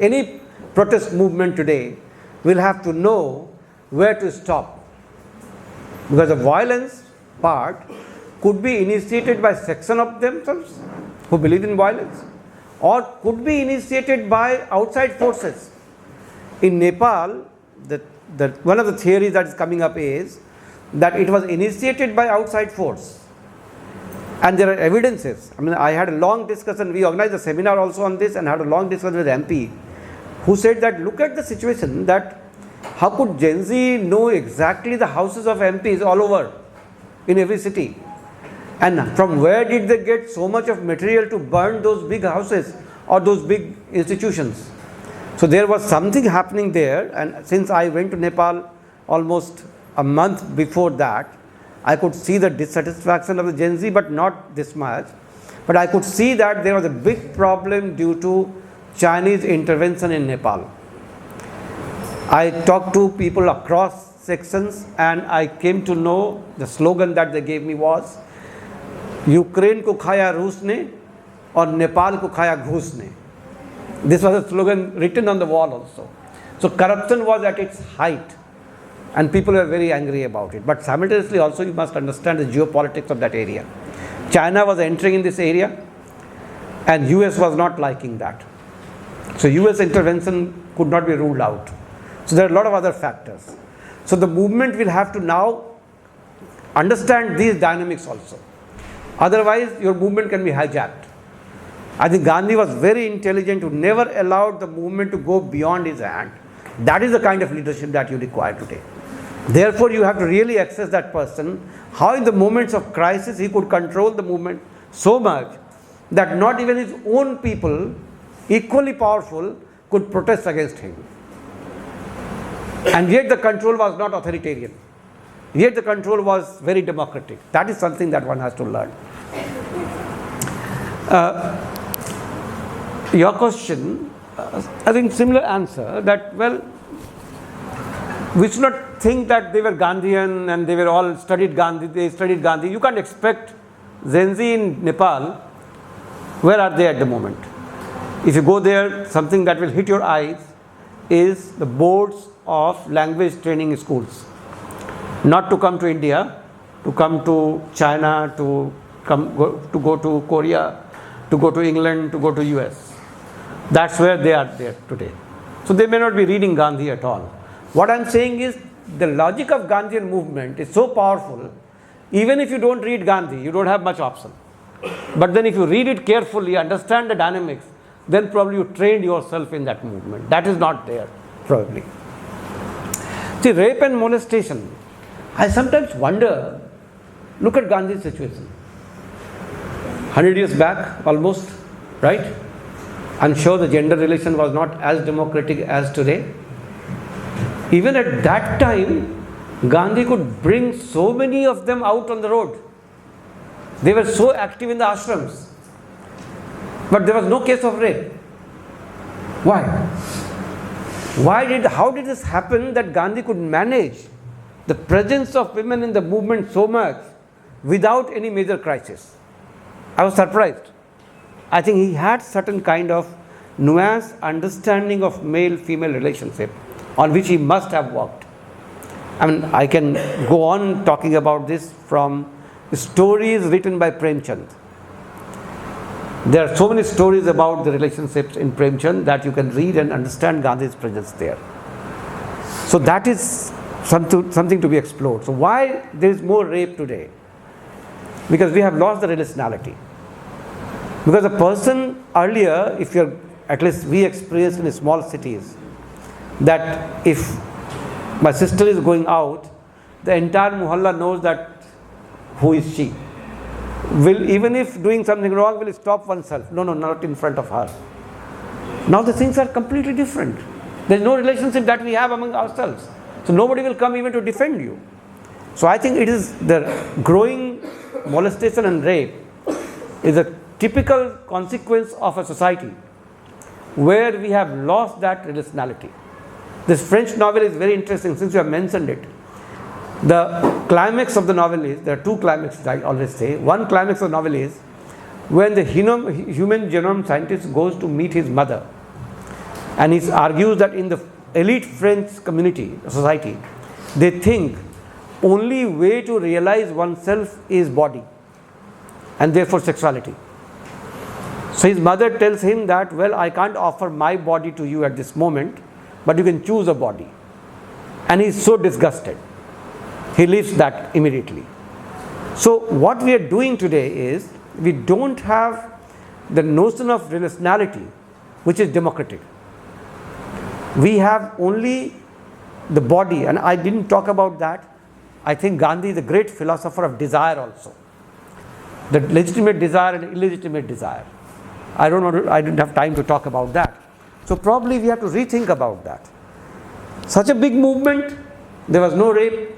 Any protest movement today will have to know where to stop. Because the violence part could be initiated by section of themselves who believe in violence, or could be initiated by outside forces. In Nepal, one of the theories that is coming up is that it was initiated by outside force. And there are evidences. I mean, I had a long discussion, we organized a seminar also on this and had a long discussion with MP who said that look at the situation, that how could Gen Z know exactly the houses of MPs all over in every city? And from where did they get so much of material to burn those big houses or those big institutions? So there was something happening there, and since I went to Nepal almost a month before that, I could see the dissatisfaction of the Gen Z, but not this much. But I could see that there was a big problem due to Chinese intervention in Nepal. I talked to people across sections and I came to know the slogan that they gave me was, Ukraine ko khaya Rus ne or Nepal ko khaya Ghus ne. This was a slogan written on the wall also. So corruption was at its height and people were very angry about it. But simultaneously also you must understand the geopolitics of that area. China was entering in this area and US was not liking that. So US intervention could not be ruled out. So there are a lot of other factors. So the movement will have to now understand these dynamics also. Otherwise your movement can be hijacked. I think Gandhi was very intelligent, who never allowed the movement to go beyond his hand. That is the kind of leadership that you require today. Therefore you have to really assess that person, how in the moments of crisis he could control the movement so much that not even his own people, equally powerful, could protest against him. And yet the control was not authoritarian. Yet the control was very democratic. That is something that one has to learn. Your question, I think similar answer, that well, we should not think that they were Gandhian and they were all studied Gandhi, they studied Gandhi. You can't expect Gen Z in Nepal, where are they at the moment? If you go there, something that will hit your eyes is the boards of language training schools. Not to come to India, to come to China, to go to Korea, to go to England, to go to US. That's where they are there today. So they may not be reading Gandhi at all. What I am saying is the logic of Gandhian movement is so powerful, even if you don't read Gandhi, you don't have much option. But then if you read it carefully, understand the dynamics, then probably you trained yourself in that movement. That is not there, probably. See, rape and molestation. I sometimes wonder, look at Gandhi's situation. 100 years back, almost, right? I'm sure the gender relation was not as democratic as today. Even at that time, Gandhi could bring so many of them out on the road. They were so active in the ashrams. But there was no case of rape. Why? How did this happen that Gandhi could manage the presence of women in the movement so much without any major crisis? I was surprised. I think he had certain kind of nuanced understanding of male-female relationship on which he must have worked. I mean, I can go on talking about this from stories written by Premchand. There are so many stories about the relationships in Premchand that you can read and understand Gandhi's presence there. So that is something to be explored. So why there is more rape today? Because we have lost the relationality. Because a person earlier, if you're, at least we experienced in small cities, that if my sister is going out, the entire mohalla knows that who is she. Even if doing something wrong, will stop oneself. No, not in front of her. Now the things are completely different. There is no relationship that we have among ourselves. So nobody will come even to defend you. So I think it is the growing molestation and rape is a typical consequence of a society where we have lost that relationality. This French novel is very interesting since you have mentioned it. The climax of the novel is, there are two climaxes I always say. One climax of the novel is when the human genome scientist goes to meet his mother And he argues that in the elite French society, they think only way to realize oneself is body and therefore sexuality. So his mother tells him that, well, I can't offer my body to you at this moment, but you can choose a body. And he is so disgusted. He leaves that immediately. So what we are doing today is, we don't have the notion of relationality, which is democratic. We have only the body, and I didn't talk about that. I think Gandhi is a great philosopher of desire also. The legitimate desire and illegitimate desire. I didn't have time to talk about that. So probably we have to rethink about that. Such a big movement, there was no rape.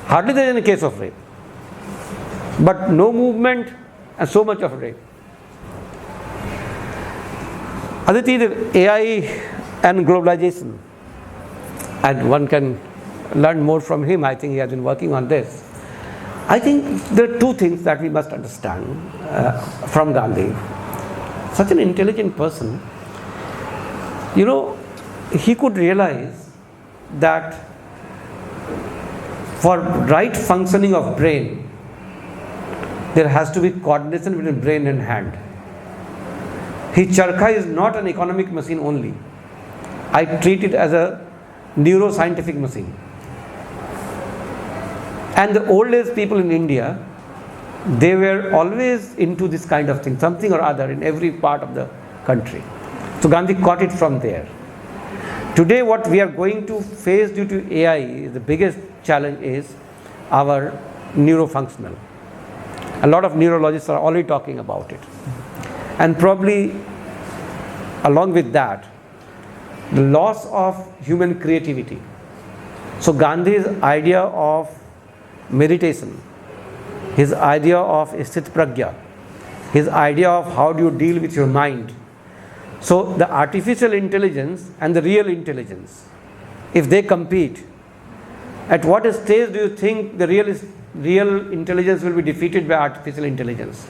Hardly there is any case of rape. But no movement and so much of rape. Aditi, the AI and globalization, and one can learn more from him. I think he has been working on this. I think there are two things that we must understand from Gandhi. Such an intelligent person, he could realize that for right functioning of brain, there has to be coordination between brain and hand. His charkha is not an economic machine only. I treat it as a neuroscientific machine. And the old age people in India, they were always into this kind of thing, something or other in every part of the country. So Gandhi caught it from there. Today what we are going to face due to AI, the biggest challenge is our neurofunctional. A lot of neurologists are already talking about it. And probably along with that, the loss of human creativity. So Gandhi's idea of meditation, his idea of sthit pragya, his idea of how do you deal with your mind. So the artificial intelligence and the real intelligence, if they compete, at what stage do you think the real intelligence will be defeated by artificial intelligence?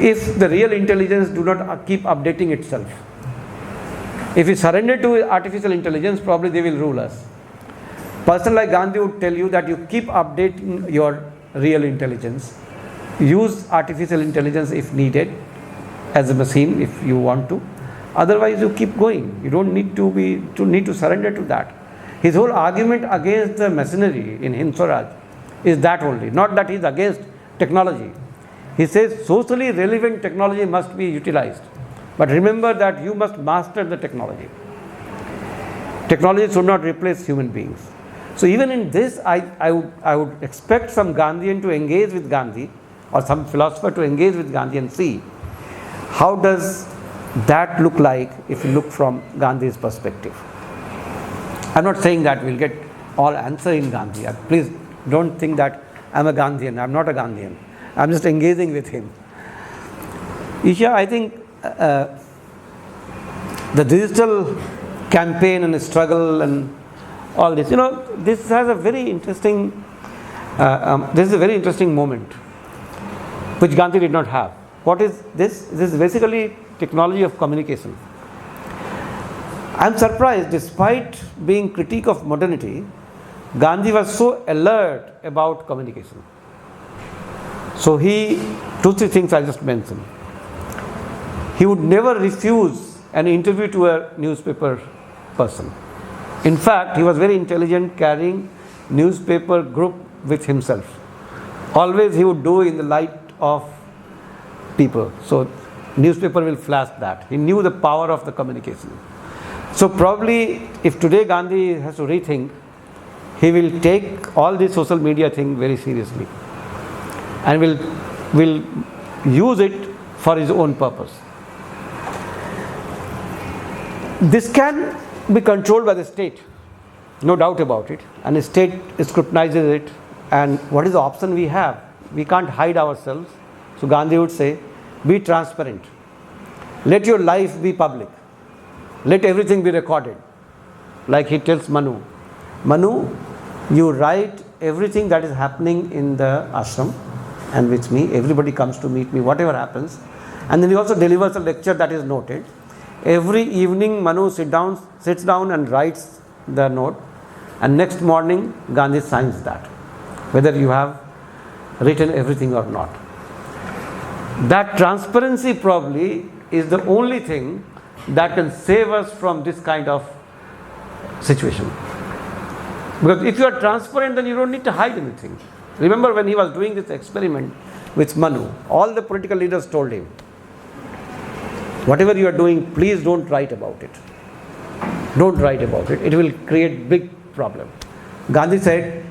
If the real intelligence do not keep updating itself. If we surrender to artificial intelligence, probably they will rule us. Person like Gandhi would tell you that you keep updating your real intelligence. Use artificial intelligence if needed as a machine if you want to. Otherwise you keep going. You don't need to surrender to that. His whole argument against the machinery in Hind Swaraj is that only, not that he is against technology. He says socially relevant technology must be utilized. But remember that you must master the technology. Technology should not replace human beings. So even in this, I would expect some Gandhian to engage with Gandhi, or some philosopher to engage with Gandhi and see how does that look like if you look from Gandhi's perspective. I'm not saying that we'll get all answer in Gandhi. Please don't think that I'm a Gandhian. I'm not a Gandhian. I'm just engaging with him. Isha, I think the digital campaign and struggle and all this, this has a very interesting, this is a very interesting moment which Gandhi did not have. What is this? This is basically technology of communication. I'm surprised, despite being critique of modernity, Gandhi was so alert about communication. So two, three things I just mentioned. He would never refuse an interview to a newspaper person. In fact, he was very intelligent carrying newspaper group with himself. Always he would do in the light of people. So newspaper will flash that. He knew the power of the communication. So probably if today Gandhi has to rethink, he will take all this social media thing very seriously and will use it for his own purpose. This can be controlled by the state, no doubt about it, and the state scrutinizes it. And what is the option we have? We can't hide ourselves. So Gandhi would say, be transparent. Let your life be public. Let everything be recorded. Like he tells Manu, you write everything that is happening in the ashram and with me. Everybody comes to meet me, whatever happens. And then he also delivers a lecture that is noted. Every evening Manu sits down and writes the note, and next morning Gandhi signs that, whether you have written everything or not. That transparency probably is the only thing that can save us from this kind of situation. Because if you are transparent, then you don't need to hide anything. Remember when he was doing this experiment with Manu, all the political leaders told him, whatever you are doing, please don't write about it. Don't write about it. It will create big problem. Gandhi said,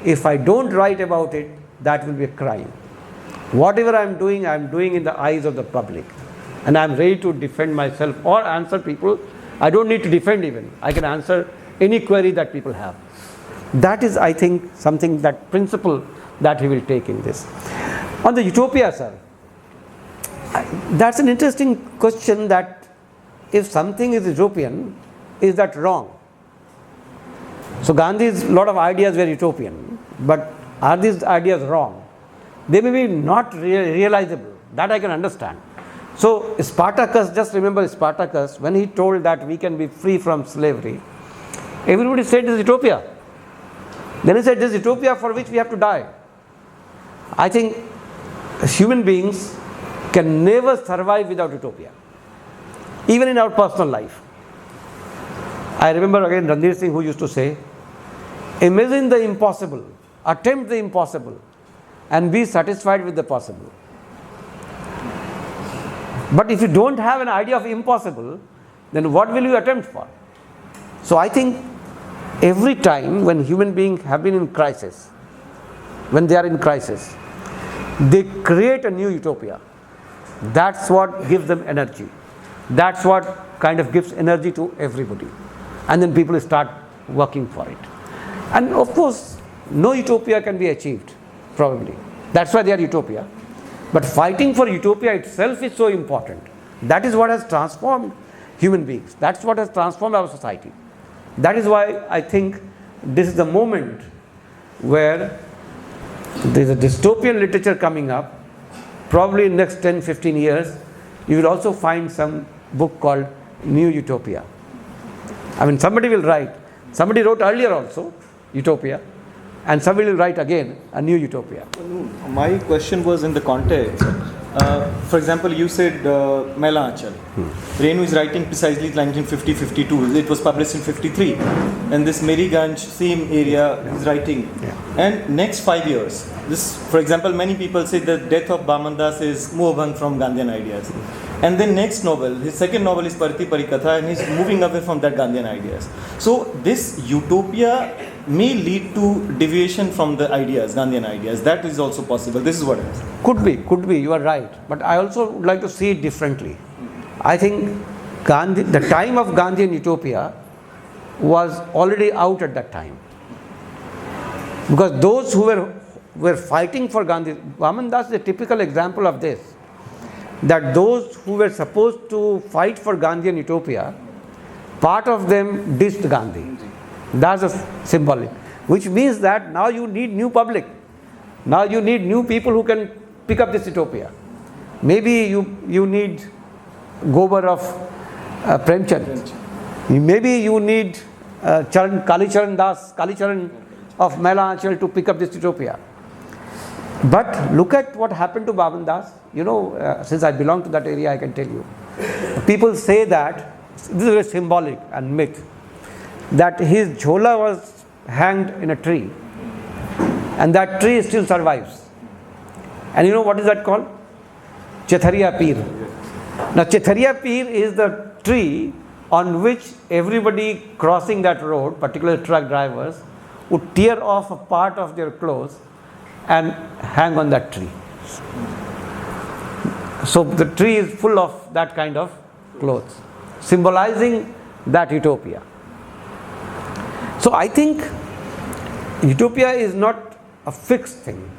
if I don't write about it, that will be a crime. Whatever I am doing in the eyes of the public. And I am ready to defend myself or answer people. I don't need to defend even. I can answer any query that people have. That is, I think, something, that principle that he will take in this. On the utopia, sir, that's an interesting question, that if something is utopian, is that wrong? So Gandhi's lot of ideas were utopian, but are these ideas wrong? They may be not realizable. That I can understand. So Spartacus, just remember Spartacus, when he told that we can be free from slavery, everybody said this is utopia. Then he said this is utopia for which we have to die. I think human beings can never survive without utopia, even in our personal life. I remember again Ranveer Singh, who used to say, imagine the impossible, attempt the impossible, and be satisfied with the possible. But if you don't have an idea of impossible, then what will you attempt for? So I think every time when human beings have been in crisis, when they are in crisis, they create a new utopia. That's what gives them energy. That's what kind of gives energy to everybody. And then people start working for it. And of course, no utopia can be achieved, probably. That's why they are utopia. But fighting for utopia itself is so important. That is what has transformed human beings. That's what has transformed our society. That is why I think this is the moment where there is a dystopian literature coming up. Probably in the next 10-15 years, you will also find some book called New Utopia. I mean, somebody will write. Somebody wrote earlier also, Utopia. And somebody will write again a new utopia. My question was in the context. For example, you said Maila Achal. Renu is writing precisely 1950-52. It was published in 53. And this Meriganj, same area, is writing. Yeah. And next 5 years, this, for example, many people say the death of Bamandas is Mohabang from Gandhian ideas. And then next novel, his second novel is Parti Parikatha, and he's moving away from that Gandhian ideas. So this utopia may lead to deviation from the ideas, Gandhian ideas. That is also possible. This is what it is. Could be, you are right. But I also would like to see it differently. I think Gandhi, the time of Gandhian utopia was already out at that time. Because those who were fighting for Gandhi, Vamandas is a typical example of this. That those who were supposed to fight for Gandhian utopia, part of them dissed Gandhi. That's a symbolic. Which means that now you need new public. Now you need new people who can pick up this utopia. Maybe you need Gobar of Premchand. Maybe you need Kalicharan Das, Kalicharan of Maila Achal to pick up this utopia. But look at what happened to Baban Das. You know, since I belong to that area, I can tell you. People say that, this is very symbolic and myth, that his jhola was hanged in a tree. And that tree still survives. And you know what is that called? Chethariya Peer. Now Chethariya Peer is the tree on which everybody crossing that road, particularly truck drivers, would tear off a part of their clothes and hang on that tree. So the tree is full of that kind of clothes, symbolizing that utopia. So I think utopia is not a fixed thing.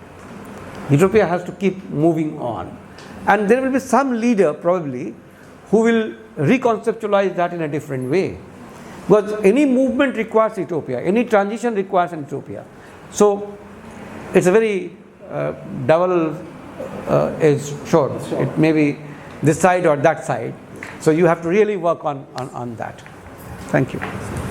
Utopia has to keep moving on. And there will be some leader probably who will reconceptualize that in a different way. Because any movement requires utopia, any transition requires an utopia. So it's a very double-edged sword. It may be this side or that side. So you have to really work on that. Thank you.